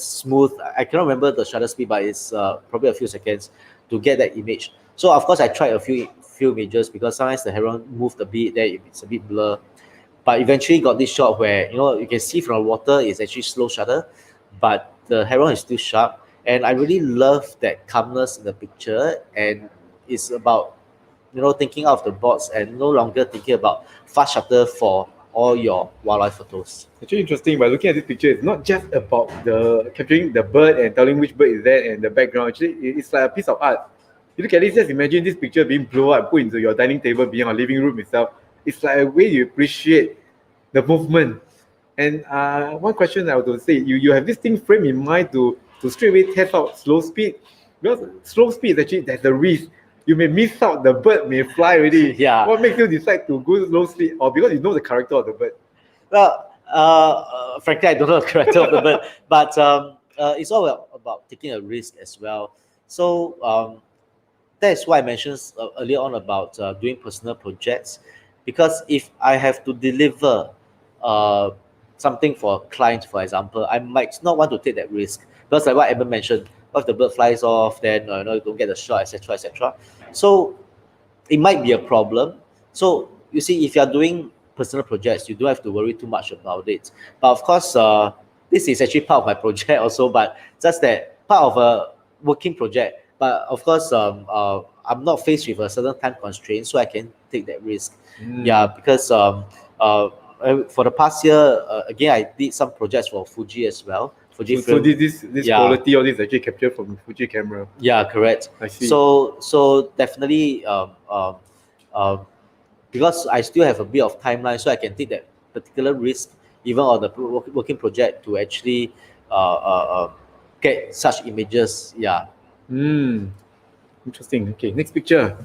smooth. I cannot remember the shutter speed, but it's probably a few seconds to get that image. So of course, I tried a few images because sometimes the heron moved a bit, there it's a bit blur. But eventually got this shot where you can see from the water it's actually slow shutter, but the heron is still sharp. And I really love that calmness in the picture, and it's about thinking out of the box and no longer thinking about fast shutter for all your wildlife photos. Actually interesting, by looking at this picture, it's not just about the capturing the bird and telling which bird is that and the background. Actually, it's like a piece of art. You look at this, just imagine this picture being blown up, put into your dining table, being your living room itself. It's like a way you appreciate the movement. And one question I would say, you have this thing framed in mind to straight away test out slow speed. Because slow speed is actually, there's a risk. You may miss out, the bird may fly already. Yeah. What makes you decide to go slow speed? Or because you know the character of the bird? Well, frankly, I don't know the character of the bird, but it's all about taking a risk as well. So that's why I mentioned earlier on about doing personal projects, because if I have to deliver something for a client, for example, I might not want to take that risk because, like what Edmund mentioned, what if the bird flies off, then you don't get the shot, etc., etc. So it might be a problem. So you see, if you're doing personal projects, you don't have to worry too much about it. But of course, this is actually part of my project also, but just that part of a working project. But of course, I'm not faced with a certain time constraint, so I can take that risk. Yeah, because for the past year, again, I did some projects for Fuji as well. So Fujifilm. this Yeah. quality, all this is actually captured from Fuji camera. Yeah, correct. I see. So definitely, because I still have a bit of timeline, so I can take that particular risk even on the working project to actually get such images. Yeah. Interesting. Okay, next picture.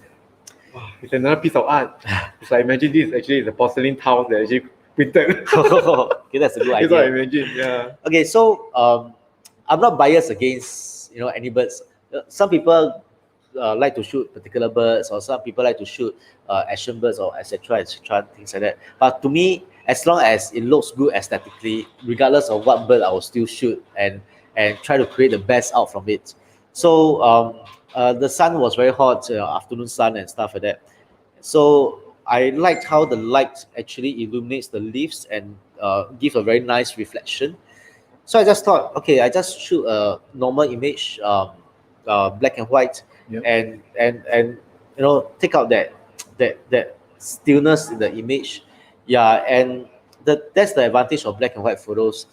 Wow, it's another piece of art. It's like, imagine this actually is a porcelain tiles that actually printed. Okay, that's a good That's what I idea. imagine. Yeah. Okay, so I'm not biased against any birds. Some people like to shoot particular birds, or some people like to shoot action birds, or etc. Things like that. But to me, as long as it looks good aesthetically, regardless of what bird, I will still shoot and try to create the best out from it. So the sun was very hot, afternoon sun and stuff like that. So I liked how the light actually illuminates the leaves and give a very nice reflection. So I just thought, okay, I just shoot a normal image, black and white, Yep. and take out that stillness in the image. Yeah, and that's the advantage of black and white photos.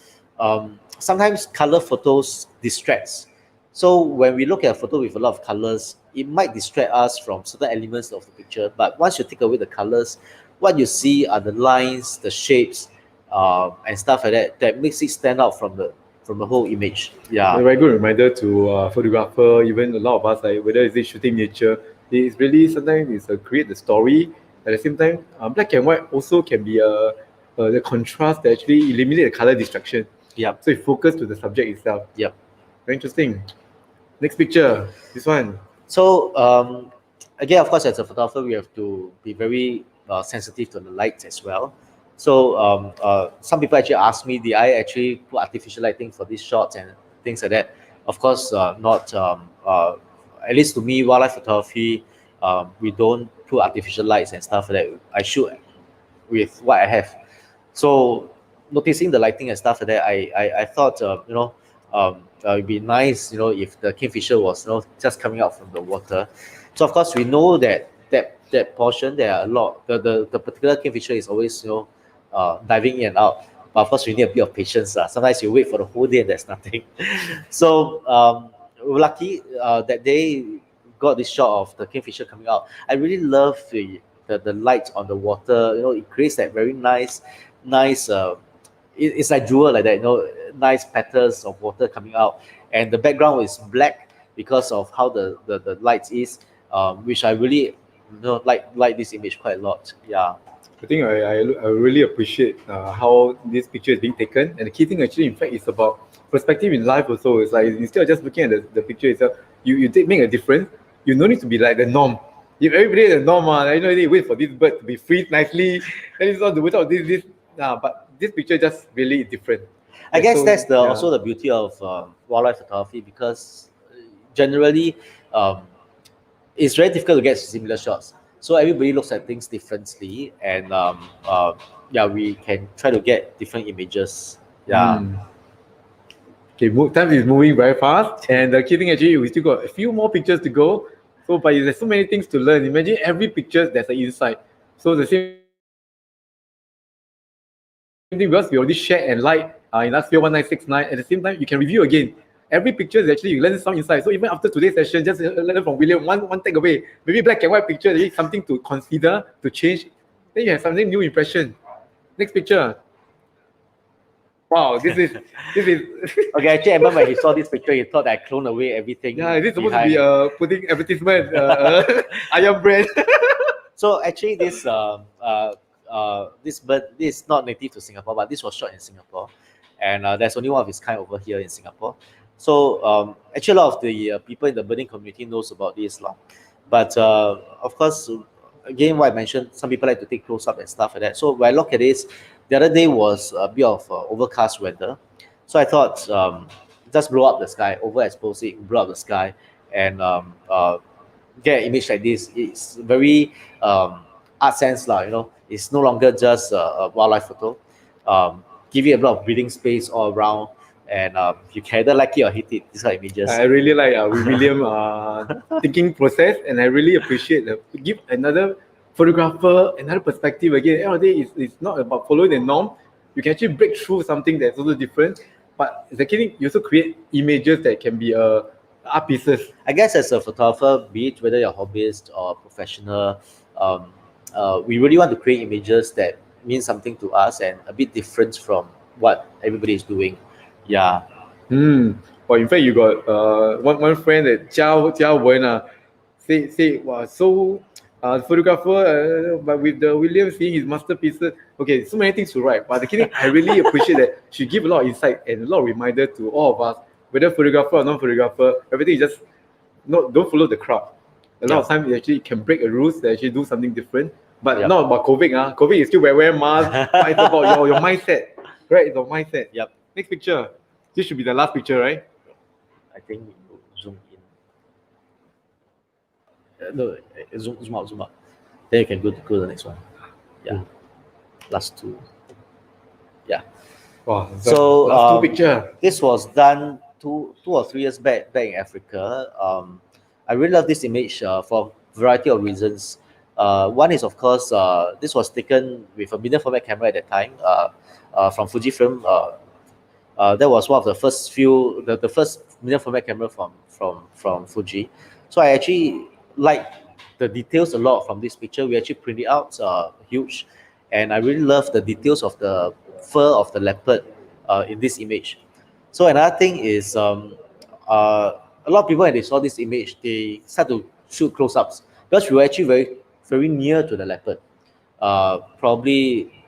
Sometimes color photos distracts. So when we look at a photo with a lot of colors, it might distract us from certain elements of the picture. But once you take away the colors, what you see are the lines, the shapes, and stuff like that. That makes it stand out from the whole image. Yeah. A very good reminder to photographer, even a lot of us, like whether it's shooting nature, it's really sometimes it's create the story. At the same time, black and white also can be the contrast that actually eliminate the color distraction. Yep. So it focus to the subject itself. Yep. Very interesting. Next picture, this one. So again, of course, as a photographer, we have to be very sensitive to the light as well. So some people actually ask me, did I actually put artificial lighting for these shots and things like that? Of course, not. At least to me, wildlife photography, we don't put artificial lights and stuff like that. I shoot with what I have. So noticing the lighting and stuff like that, I thought it'd be nice, if the kingfisher was just coming out from the water. So of course we know that portion there are a lot. The particular kingfisher is always diving in and out. But of course we need a bit of patience. Sometimes you wait for the whole day and there's nothing. So we're lucky that they got this shot of the kingfisher coming out. I really love the light on the water. It creates that very nice. It's like jewel like that. Nice petals of water coming out, and the background is black because of how the light is, which I really like this image quite a lot. Yeah. I think I really appreciate how this picture is being taken, and the key thing actually, in fact, is about perspective in life also. It's like instead of just looking at the picture itself, you make a difference. You don't need to be like the norm. If everybody is the norm, they wait for this bird to be freed nicely, and it's not without this. But this picture just really different. I guess that's also the beauty of wildlife photography, because generally it's very difficult to get similar shots. So everybody looks at things differently, and we can try to get different images. Yeah. Okay, time is moving very fast, and the key thing actually, we still got a few more pictures to go. So, but there's so many things to learn. Imagine every picture there's an insight. So the same thing, because we already shared and like in Aspio 1969. At the same time, you can review again. Every picture is actually, you learn some insight. So even after today's session, just learn from William, one takeaway. Maybe black and white picture, there is something to consider, to change. Then you have something new impression. Next picture. Wow, this is Okay, actually, I remember when he saw this picture, he thought I cloned away everything. Yeah, this is supposed to be putting advertisement, ayam brand. So actually, this bird, this is not native to Singapore, but this was shot in Singapore, and there's only one of its kind over here in Singapore. So actually, a lot of the people in the birding community knows about this lah. But of course, again, what I mentioned, some people like to take close up and stuff like that. So when I look at this, the other day was a bit of overcast weather, so I thought just blow up the sky, overexpose it, blow up the sky, and get an image like this. It's very art sense, lah. It's no longer just a wildlife photo. Give you a lot of breathing space all around, and you can either like it or hate it. These are images. I really like William thinking process, and I really appreciate give another photographer another perspective. Again, at the end of the day, it's not about following the norm. You can actually break through something that's also different, but secondly, you also create images that can be art pieces. I guess as a photographer, be it whether you're a hobbyist or professional, we really want to create images that mean something to us and a bit different from what everybody is doing. Yeah. Well, in fact, you got one friend that Jia Wen say wow, so photographer, but with the William seeing his masterpieces. Okay, so many things to write, but the thing I really appreciate that she give a lot of insight and a lot of reminder to all of us, whether photographer or non-photographer. Everything is just don't follow the crowd. A lot of times you actually can break a rules to actually do something different, but not about COVID. COVID is still wear mask, but it's about your mindset, right? It's your mindset. Yep. Next picture. This should be the last picture, right? I think you zoom in. No, zoom out. Then you can go to the next one. Yeah. Last two. Yeah. Wow. So last two picture. This was done two or 3 years back in Africa. I really love this image for a variety of reasons. One is, of course, this was taken with a medium format camera at that time from Fujifilm. That was one of the first the first medium format camera from Fuji. So I actually like the details a lot from this picture. We actually print it out huge, and I really love the details of the fur of the leopard in this image. So another thing is a lot of people when they saw this image, they start to shoot close-ups because we were actually very near to the leopard, probably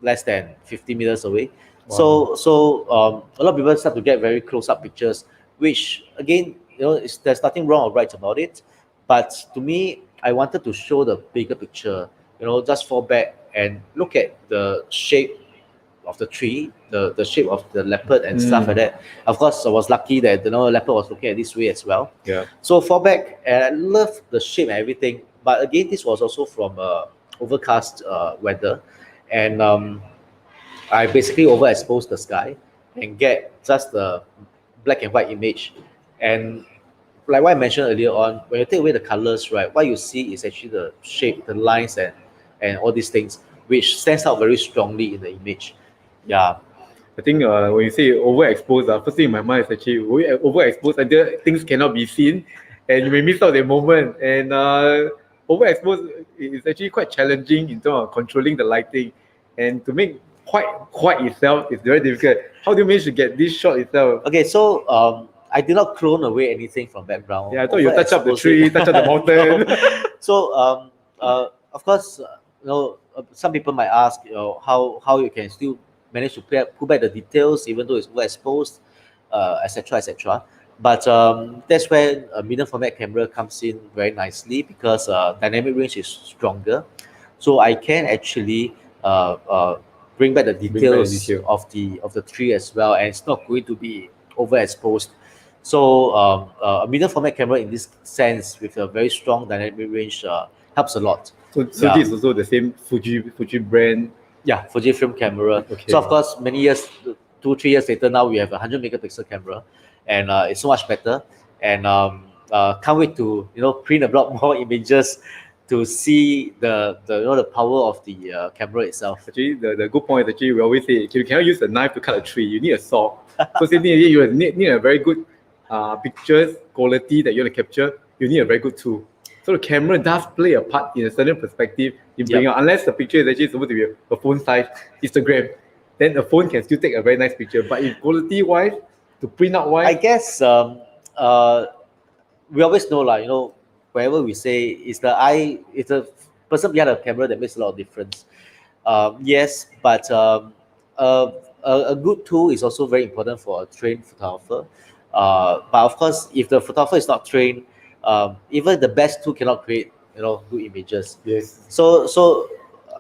less than 50 meters away. Wow. So a lot of people start to get very close-up pictures, which again, there's nothing wrong or right about it. But to me, I wanted to show the bigger picture. Just fall back and look at the shape of the tree, the shape of the leopard and stuff like that. Of course, I was lucky that the leopard was looking at this way as well. Yeah. So fall back, and I love the shape and everything. But again, this was also from overcast weather, and I basically overexpose the sky and get just the black and white image. And like what I mentioned earlier on, when you take away the colors, right, what you see is actually the shape, the lines, and all these things, which stands out very strongly in the image. Yeah. I think when you say overexposed, first thing in my mind is actually overexposed until things cannot be seen, and you may miss out the moment. And overexposed is actually quite challenging in terms of controlling the lighting, and to make white itself is very difficult. How do you manage to get this shot itself? Okay, so I did not clone away anything from background. Yeah, I thought you touch up the tree, touch up the mountain. So of course, some people might ask, how you can still manage to pull back the details even though it's overexposed, etc., etc. But that's where a medium format camera comes in very nicely because dynamic range is stronger, so I can actually bring back the details of the tree as well, and it's not going to be overexposed. So a medium format camera in this sense with a very strong dynamic range helps a lot. So this is also the same Fuji brand. Yeah, Fujifilm camera. Okay. So of course, many years, 2-3 years later, now we have a 100 megapixel camera, and it's so much better. And can't wait to print a lot more images to see the power of the camera itself. Actually, the good point is actually we always say you cannot use a knife to cut a tree. You need a saw. So same thing, you need a very good pictures quality that you want to capture. You need a very good tool. So the camera does play a part in a certain perspective in bringing out, unless the picture is actually supposed to be a phone size Instagram, then the phone can still take a very nice picture. But in quality wise, to print out wise, I guess we always know wherever we say it's the eye, it's a person behind the camera that makes a lot of difference. Yes, but a good tool is also very important for a trained photographer. But of course, if the photographer is not trained, even the best tool cannot create good images. Yes. So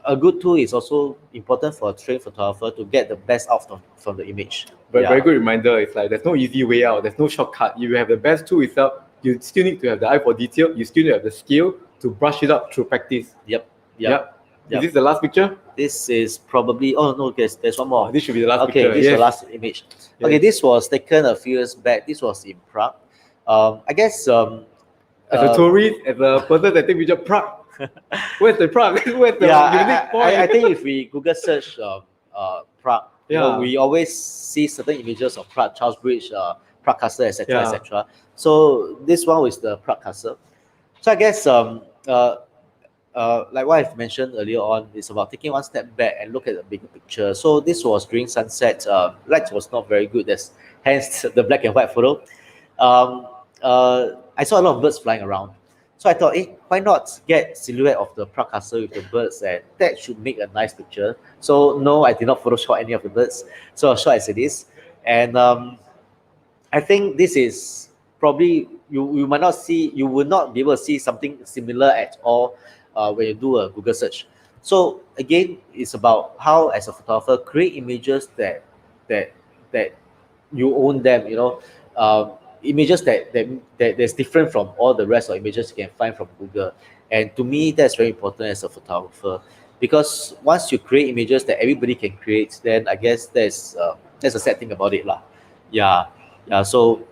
a good tool is also important for a trained photographer to get the best out from the image. But very good reminder. It's like there's no easy way out. There's no shortcut. If you have the best tool itself, you still need to have the eye for detail. You still need to have the skill to brush it up through practice. Yep. Yep. Is this the last picture? This is probably, oh no, there's one more. This should be the last Okay, picture. this is the Yes. last image. Okay, Yes. this was taken a few years back. This was in Prague. I guess As a tourist, as a person that take picture, Prague. Where's the Prague? Where's the unique point? I think if we Google search Prague, you know, Yeah. we always see certain images of Prague, Charles Bridge, Prague Castle, etc., Yeah. etc. So this one was the Prague Castle. So I guess like what I've mentioned earlier on, it's about taking one step back and look at the bigger picture. So this was during sunset. Light was not very good. That's hence the black and white photo. I saw a lot of birds flying around. So I thought, why not get silhouette of the Prague Castle with the birds, and that should make a nice picture. So no, I did not Photoshop any of the birds. So I'll show as it is. And I think this is probably you might not see, you will not be able to see something similar at all when you do a Google search. So again, it's about how, as a photographer, create images that that you own them. You know, images that's different from all the rest of images you can find from Google. And to me, that's very important as a photographer, because once you create images that everybody can create, then I guess that's a sad thing about it, lah. Yeah, yeah. So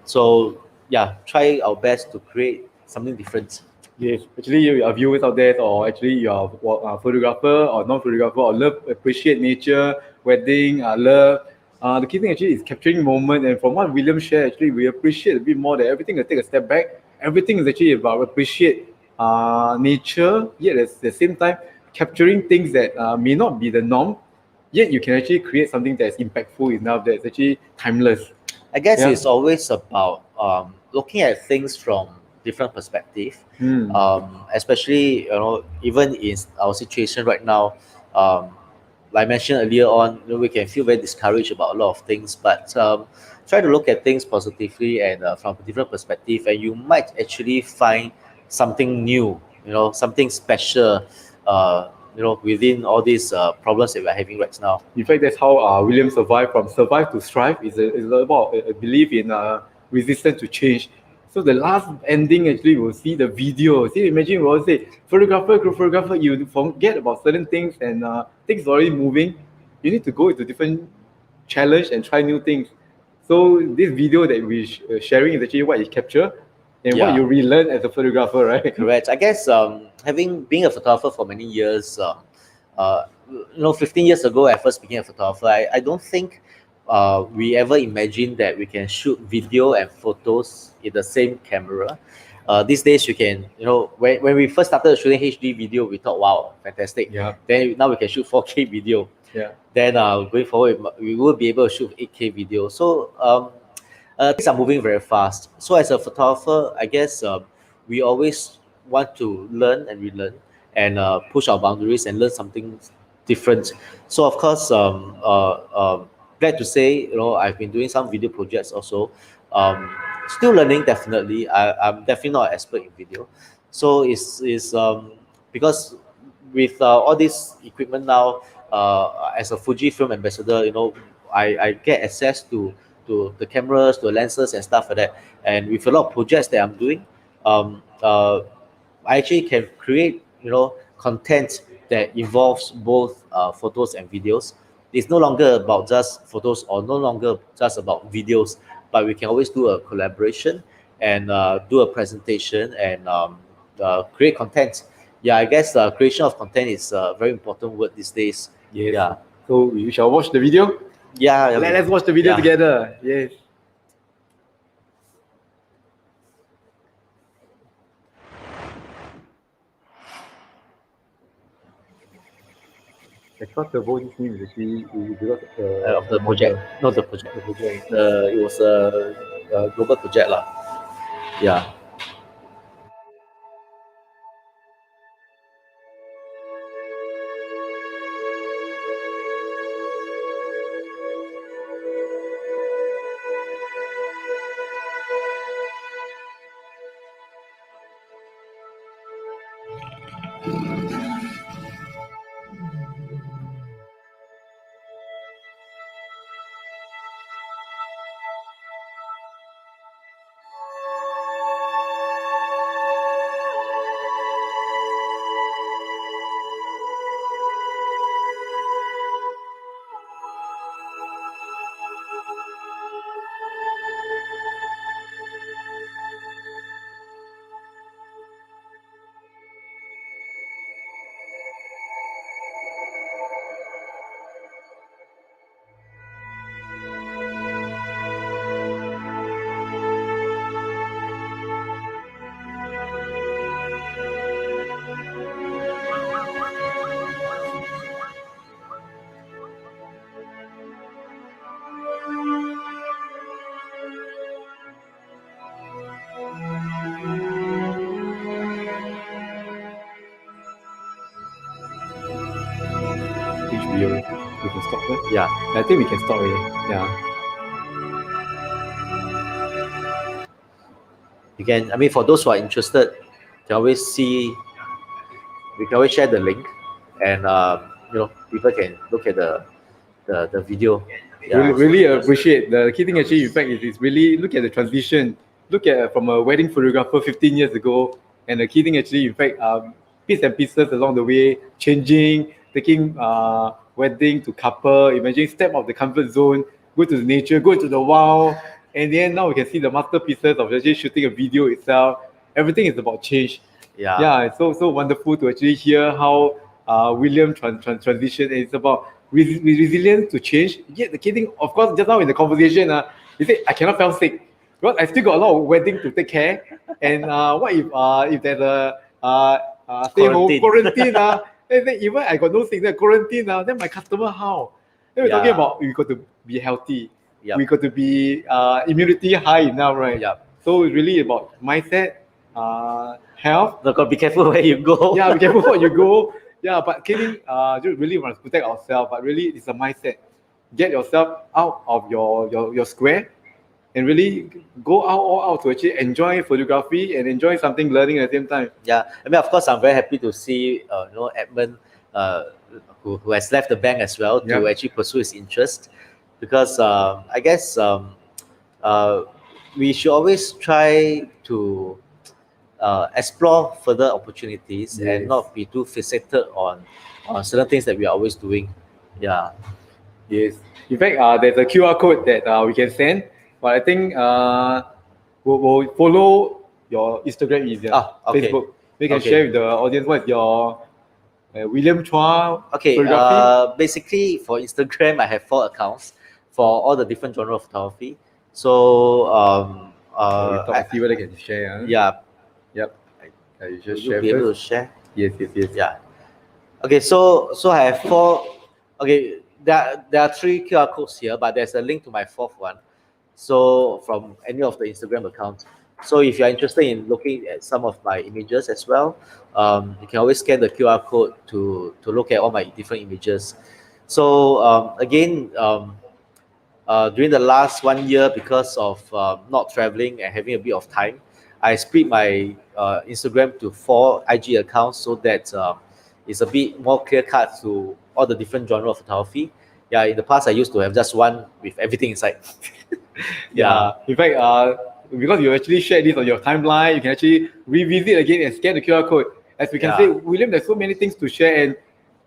yeah, try our best to create something different. Yes, actually, you are viewers out there, or actually you are a photographer or non-photographer, or appreciate nature, wedding, love. The key thing actually is capturing moment. And from what William shared, actually, we appreciate a bit more that everything will take a step back. Everything is actually about appreciate nature, yet at the same time capturing things that may not be the norm. Yet you can actually create something that's impactful enough, that's actually timeless. I guess Yeah. it's always about looking at things from different perspective. Especially, you know, even in our situation right now, like I mentioned earlier on, you know, we can feel very discouraged about a lot of things, but try to look at things positively and from a different perspective, and you might actually find something new, you know, something special, you know, within all these problems that we're having right now. In fact, that's how William survived. From survive to strive is about a belief in resistance to change. So the last ending actually will see the video. See, imagine we'll say photographer, you forget about certain things, and things already moving. You need to go into different challenge and try new things. So this video that we sharing is actually what you capture and what Yeah. you relearn as a photographer, right? Correct. I guess having being a photographer for many years, you know, 15 years ago, I first became a photographer. I don't think we ever imagined that we can shoot video and photos in the same camera. These days, you can, you know, when we first started shooting HD video, we thought, wow, fantastic. Yeah. Then now we can shoot 4K video. Yeah. Then going forward, we will be able to shoot 8K video. So things are moving very fast. So as a photographer, I guess we always want to learn and relearn and push our boundaries and learn something different. So of course, glad to say, you know, I've been doing some video projects also. Still learning, definitely. I'm definitely not an expert in video. So it's because with all this equipment now, as a Fujifilm ambassador, you know, I get access to the cameras, to the lenses and stuff like that. And with a lot of projects that I'm doing, I actually can create, you know, content that involves both photos and videos. It's no longer about just photos or no longer just about videos, but we can always do a collaboration and do a presentation and create content. Yeah, I guess creation of content is a very important word these days. Yes. Yeah. So we shall watch the video. Yeah. Let's watch the video Yeah. together. Yes. I trust the voice name is actually because Of the project, not the project. The project. It was a global project lah. Yeah. can stop it. Yeah. I think we can stop it. Yeah. You can, I mean, for those who are interested, you can always see, we can always share the link, and people can look at the video. Yeah. Really appreciate the key thing actually. In fact, is really look at the transition. Look at from a wedding photographer 15 years ago, and the key thing actually, in fact, bits and pieces along the way, changing, taking wedding to couple, imagine step out of the comfort zone, go to the nature, go to the wild, and then now we can see the masterpieces of actually shooting a video itself. Everything is about change. Yeah. Yeah, it's so wonderful to actually hear how William transition. And it's about resilience to change. Yet the key thing, of course, just now in the conversation, he said, I cannot fall sick. Because I still got a lot of wedding to take care. And what if there's a stay home quarantine? Then even I got no sickness, quarantine, then my customer how? Then we're talking about we got to be healthy. Yep. We got to be immunity high enough, right? Yep. So it's really about mindset, health. No, got to be careful where you go. Yeah, be careful where you go. Yeah, but kidding, just really want to protect ourselves, but really it's a mindset. Get yourself out of your square and really go all out to actually enjoy photography and enjoy something learning at the same time. Yeah, I mean, of course, I'm very happy to see, Edmund, who has left the bank as well to actually pursue his interest, because I guess we should always try to explore further opportunities and not be too fixated on certain things that we are always doing. Yeah. Yes. In fact, there's a QR code that we can send, but I think we'll follow your Instagram easier. Okay. Facebook. We can share with the audience what your William Chua photography. Basically, for Instagram, I have 4 accounts for all the different genre of photography. So I see whether I can share. Yeah. Yep. You just You'll share be able to first. share. Yes. Yeah. Okay, so I have 4. Okay, there are 3 QR codes here, but there's a link to my 4th one. So from any of the Instagram accounts. So if you're interested in looking at some of my images as well, you can always scan the QR code to look at all my different images. So again, during the last 1 year, because of not traveling and having a bit of time, I split my Instagram to 4 IG accounts so that it's a bit more clear cut to all the different genre of photography. Yeah, in the past I used to have just one with everything inside. Yeah. In fact, because you actually shared this on your timeline, you can actually revisit again and scan the QR code. As we can say, William, there's so many things to share and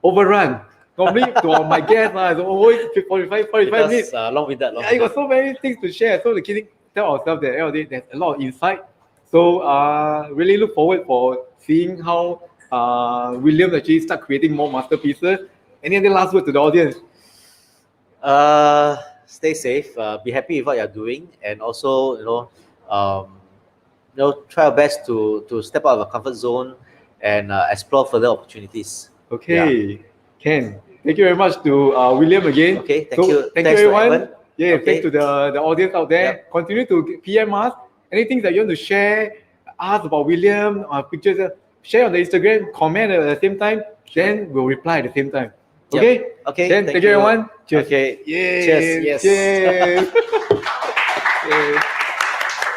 overrun. Normally, to my guests, it's always 45 minutes. Long-winded. Yeah, you got so many things to share. So the key thing, tell ourselves that there's a lot of insight. So really look forward for seeing how William actually start creating more masterpieces. Any other last word to the audience? Stay safe. Be happy with what you're doing, and also try our best to step out of our comfort zone and explore further opportunities. Okay, Ken. Thank you very much to William again. Okay, thank you. Thank you everyone. Okay. Thanks to the audience out there. Continue to PM us. Anything that you want to share, ask about William, pictures, share on the Instagram, comment at the same time, then we'll reply at the same time. Okay? Okay. Then thank you everyone. Cheers. Okay. Yes. Cheers. Yes. Cheers. Yes.